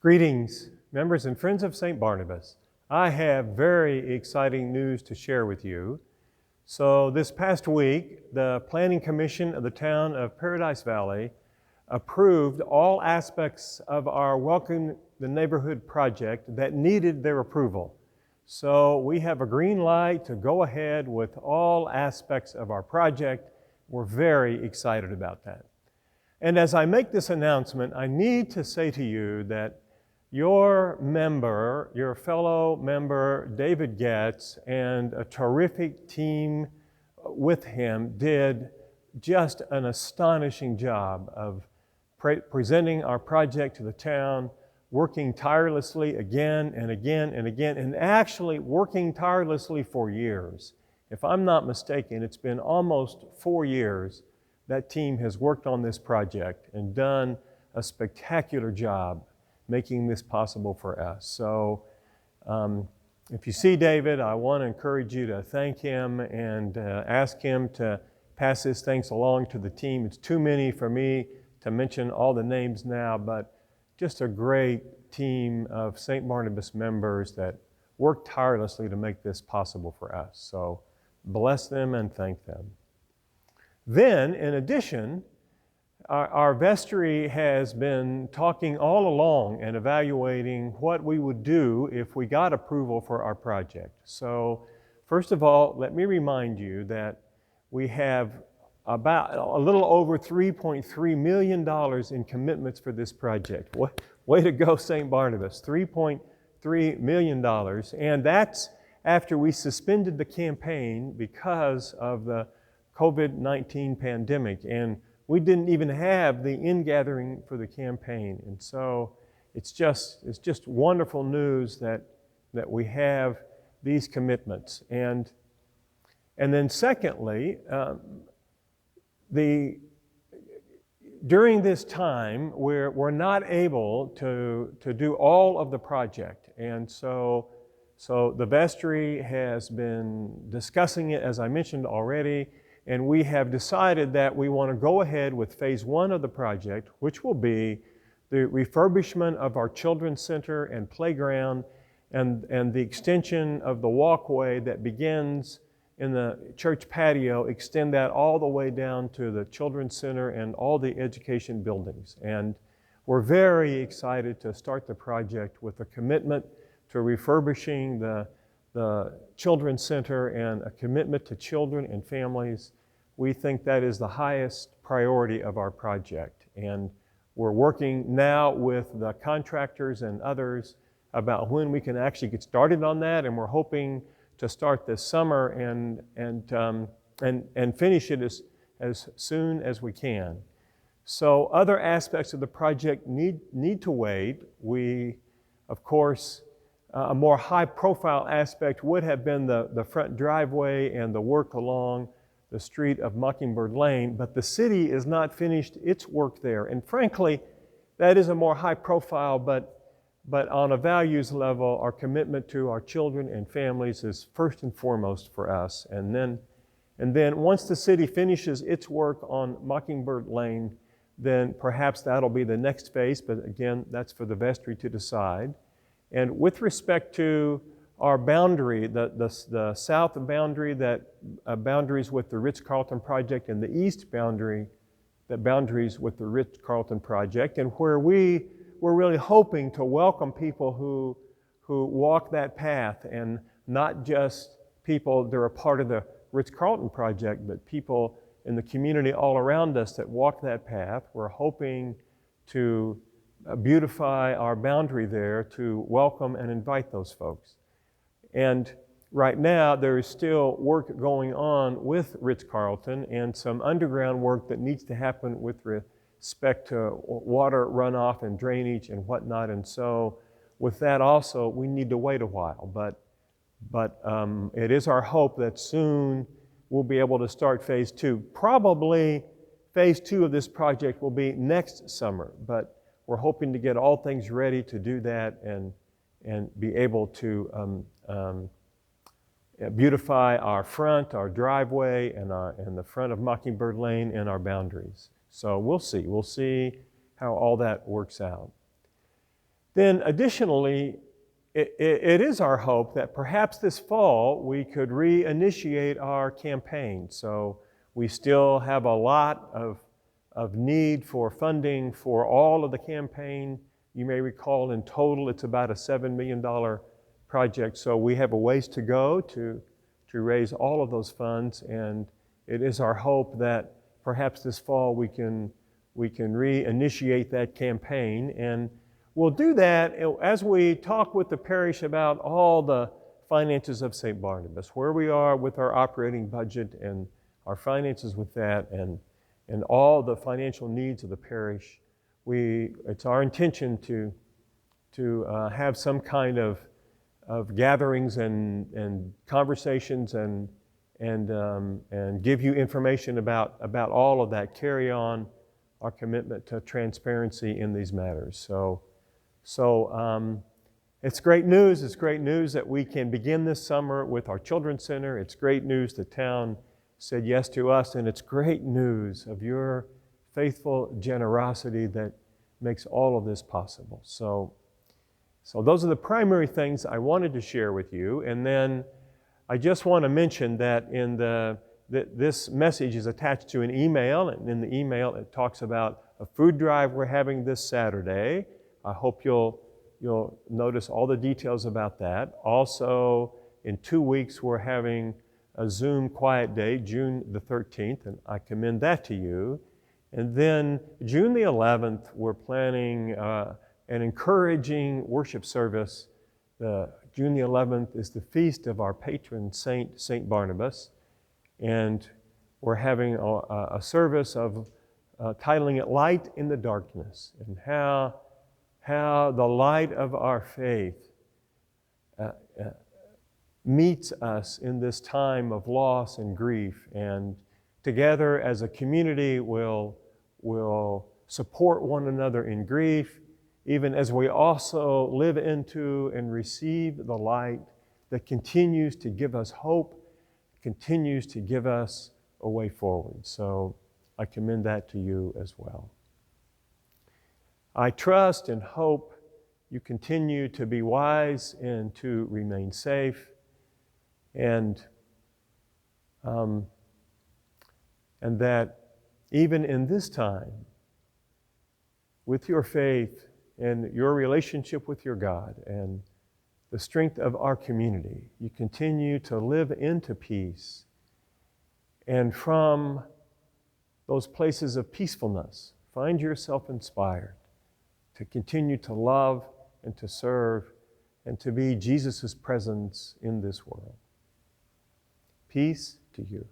Greetings, members and friends of Saint Barnabas. I have very exciting news to share with you. So this past week, the Planning Commission of the town of Paradise Valley approved all aspects of our Welcome the Neighborhood project that needed their approval. So we have a green light to go ahead with all aspects of our project. We're very excited about that. And as I make this announcement, I need to say to you that your fellow member, David Getz, and a terrific team with him did just an astonishing job of presenting our project to the town, working tirelessly again and again and again, and actually working tirelessly for years. If I'm not mistaken, it's been almost 4 years that team has worked on this project and done a spectacular job making this possible for us. So if you see David, I want to encourage you to thank him and ask him to pass his thanks along to the team. It's too many for me to mention all the names now, but just a great team of Saint Barnabas members that worked tirelessly to make this possible for us. So bless them and thank them. Then, in addition, our vestry has been talking all along and evaluating what we would do if we got approval for our project. So, first of all, let me remind you that we have about a little over $3.3 million in commitments for this project. Way to go, Saint Barnabas, $3.3 million. And that's after we suspended the campaign because of the COVID-19 pandemic. And we didn't even have the ingathering for the campaign. And so it's just wonderful news that we have these commitments. And then secondly, during this time, we're not able to do all of the project. And so the vestry has been discussing it, as I mentioned already, and we have decided that we want to go ahead with phase 1 of the project, which will be the refurbishment of our children's center and playground and the extension of the walkway that begins in the church patio, extend that all the way down to the children's center and all the education buildings. And we're very excited to start the project with a commitment to refurbishing the children's center and a commitment to children and families. We think that is the highest priority of our project. And we're working now with the contractors and others about when we can actually get started on that, and we're hoping to start this summer and finish it as soon as we can. So other aspects of the project need to wait. We, of course, a more high-profile aspect would have been the front driveway and the work along the street of Mockingbird Lane, but the city is not finished its work there. And frankly, that is a more high-profile, but on a values level, our commitment to our children and families is first and foremost for us. And then once the city finishes its work on Mockingbird Lane, then perhaps that'll be the next phase, but again, that's for the vestry to decide. And with respect to our boundary, the south boundary that boundaries with the Ritz-Carlton project, and the east boundary that boundaries with the Ritz-Carlton project, and where we're really hoping to welcome people who walk that path, and not just people that are a part of the Ritz-Carlton project, but people in the community all around us that walk that path. We're hoping to beautify our boundary there to welcome and invite those folks. And right now there is still work going on with Ritz-Carlton and some underground work that needs to happen with respect to water runoff and drainage and whatnot. And so with that also, we need to wait a while. But it is our hope that soon we'll be able to start phase 2. Probably phase 2 of this project will be next summer, but we're hoping to get all things ready to do that and be able to beautify our front, our driveway, and the front of Mockingbird Lane and our boundaries. So we'll see how all that works out. Then additionally, it is our hope that perhaps this fall we could reinitiate our campaign. So we still have a lot of need for funding for all of the campaign. You may recall in total it's about a $7 million project. So we have a ways to go to raise all of those funds, and it is our hope that perhaps this fall we can reinitiate that campaign. And we'll do that as we talk with the parish about all the finances of Saint Barnabas, where we are with our operating budget and our finances with that, and all the financial needs of the parish. It's our intention to have some kind of gatherings and conversations and give you information about all of that. Carry on our commitment to transparency in these matters. So it's great news. It's great news that we can begin this summer with our Children's Center. It's great news the town said yes to us, and it's great news of your faithful generosity that makes all of this possible. So those are the primary things I wanted to share with you. And then I just want to mention that this message is attached to an email, and in the email it talks about a food drive we're having this Saturday. I hope you'll notice all the details about that. Also, in 2 weeks we're having a Zoom Quiet Day, June the 13th, and I commend that to you. And then June the 11th, we're planning an encouraging worship service. June the 11th is the feast of our patron saint, Saint Barnabas, and we're having a service of titling it Light in the Darkness, and how the light of our faith meets us in this time of loss and grief, and together as a community we'll support one another in grief, even as we also live into and receive the light that continues to give us hope, continues to give us a way forward. So I commend that to you as well. I trust and hope you continue to be wise and to remain safe, and that even in this time, with your faith and your relationship with your God and the strength of our community, you continue to live into peace. And from those places of peacefulness, find yourself inspired to continue to love and to serve and to be Jesus' presence in this world. Peace to you.